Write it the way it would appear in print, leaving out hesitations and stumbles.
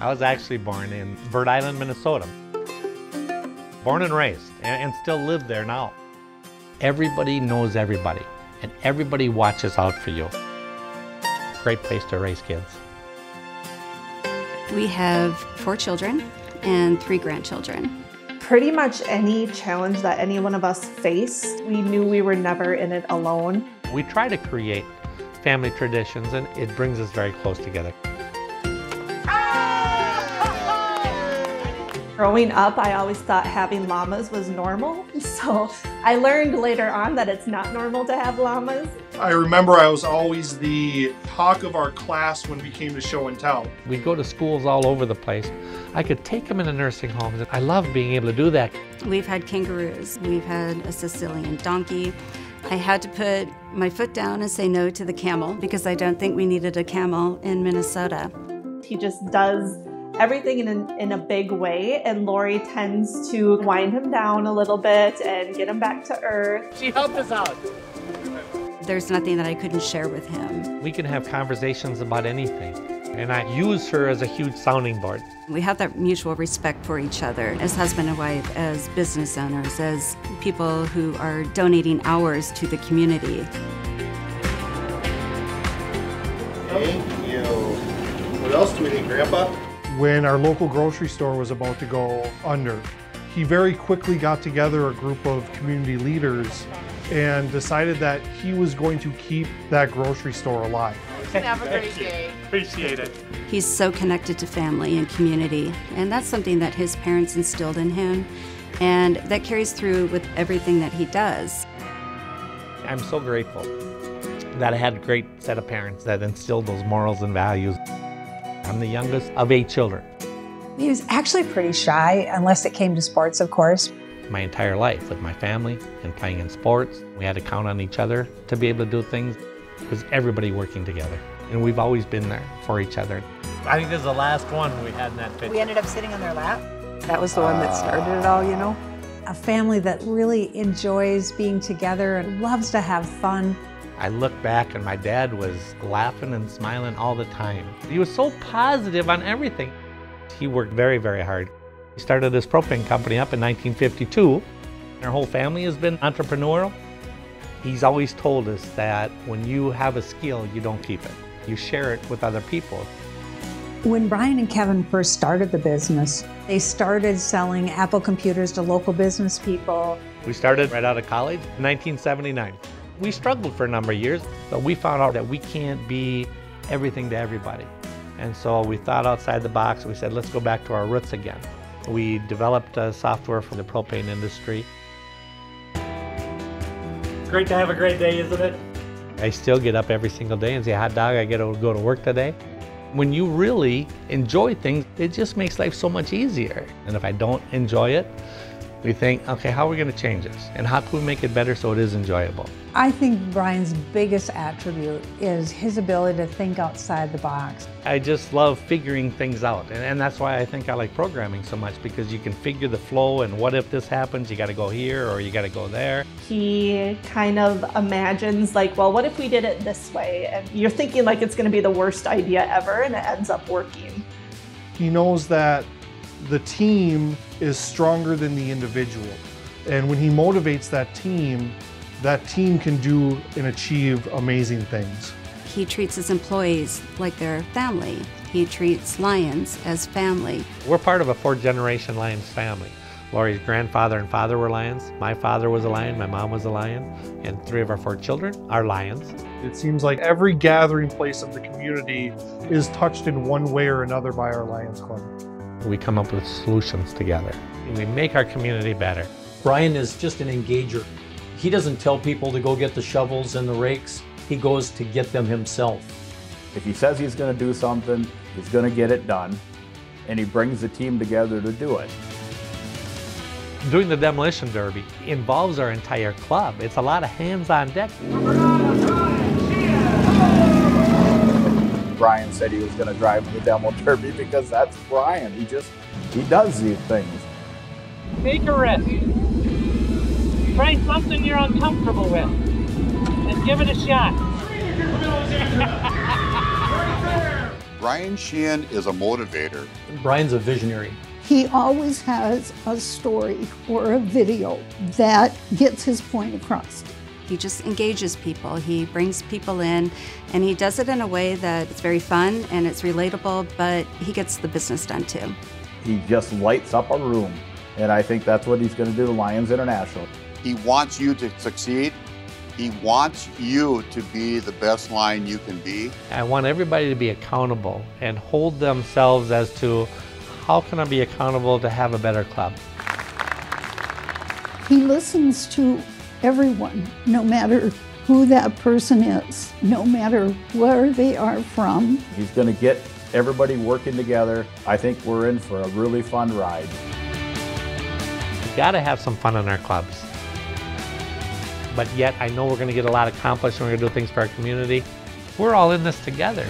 I was actually born in Bird Island, Minnesota. Born and raised, and still live there now. Everybody knows everybody, and everybody watches out for you. Great place to raise kids. We have 4 children and 3 grandchildren. Pretty much any challenge that any one of us faced, we knew we were never in it alone. We try to create family traditions, and it brings us very close together. Growing up, I always thought having llamas was normal. So I learned later on that it's not normal to have llamas. I remember I was always the talk of our class when we came to show and tell. We'd go to schools all over the place. I could take them into nursing homes, and I love being able to do that. We've had kangaroos. We've had a Sicilian donkey. I had to put my foot down and say no to the camel because I don't think we needed a camel in Minnesota. He just does everything in a big way, and Lori tends to wind him down a little bit and get him back to earth. She helped us out. There's nothing that I couldn't share with him. We can have conversations about anything, and I use her as a huge sounding board. We have that mutual respect for each other as husband and wife, as business owners, as people who are donating hours to the community. Thank you. What else do we need, Grandpa? When our local grocery store was about to go under, he very quickly got together a group of community leaders and decided that he was going to keep that grocery store alive. Have a great day. Appreciate it. He's so connected to family and community, and that's something that his parents instilled in him, and that carries through with everything that he does. I'm so grateful that I had a great set of parents that instilled those morals and values. I'm the youngest of 8 children. He was actually pretty shy, unless it came to sports, of course. My entire life with my family and playing in sports, we had to count on each other to be able to do things. It was everybody working together, and we've always been there for each other. I think this is the last one we had in that picture. We ended up sitting on their lap. That was the one that started it all, you know? A family that really enjoys being together and loves to have fun. I look back and my dad was laughing and smiling all the time. He was so positive on everything. He worked very, very hard. He started this propane company up in 1952. Our whole family has been entrepreneurial. He's always told us that when you have a skill, you don't keep it. You share it with other people. When Brian and Kevin first started the business, they started selling Apple computers to local business people. We started right out of college in 1979. We struggled for a number of years, but we found out that we can't be everything to everybody. And so we thought outside the box. We said, let's go back to our roots again. We developed software for the propane industry. Great to have a great day, isn't it? I still get up every single day and say, hot dog, I get to go to work today. When you really enjoy things, it just makes life so much easier. And if I don't enjoy it, we think, okay, how are we going to change this? And how can we make it better so it is enjoyable? I think Brian's biggest attribute is his ability to think outside the box. I just love figuring things out. And that's why I think I like programming so much, because you can figure the flow and what if this happens, you got to go here or you got to go there. He kind of imagines like, well, what if we did it this way? And you're thinking like it's going to be the worst idea ever, and it ends up working. He knows that the team is stronger than the individual. And when he motivates that team can do and achieve amazing things. He treats his employees like their family. He treats Lions as family. We're part of a 4th-generation Lions family. Lori's grandfather and father were Lions. My father was a Lion, my mom was a Lion, and 3 of our 4 children are Lions. It seems like every gathering place of the community is touched in one way or another by our Lions Club. We come up with solutions together. We make our community better. Brian is just an engager. He doesn't tell people to go get the shovels and the rakes. He goes to get them himself. If he says he's going to do something, he's going to get it done, and he brings the team together to do it. Doing the demolition derby involves our entire club. It's a lot of hands on deck. Brian said he was going to drive the demo derby because that's Brian. He does these things. Take a risk. Try something you're uncomfortable with and give it a shot. Brian Sheehan is a motivator. Brian's a visionary. He always has a story or a video that gets his point across. He just engages people. He brings people in, and he does it in a way that it's very fun and it's relatable, but he gets the business done too. He just lights up a room, and I think that's what he's going to do to Lions International. He wants you to succeed. He wants you to be the best line you can be. I want everybody to be accountable and hold themselves as to how can I be accountable to have a better club. He listens to everyone, no matter who that person is, no matter where they are from. He's going to get everybody working together. I think we're in for a really fun ride. We've got to have some fun in our clubs. But yet I know we're going to get a lot accomplished and we're going to do things for our community. We're all in this together.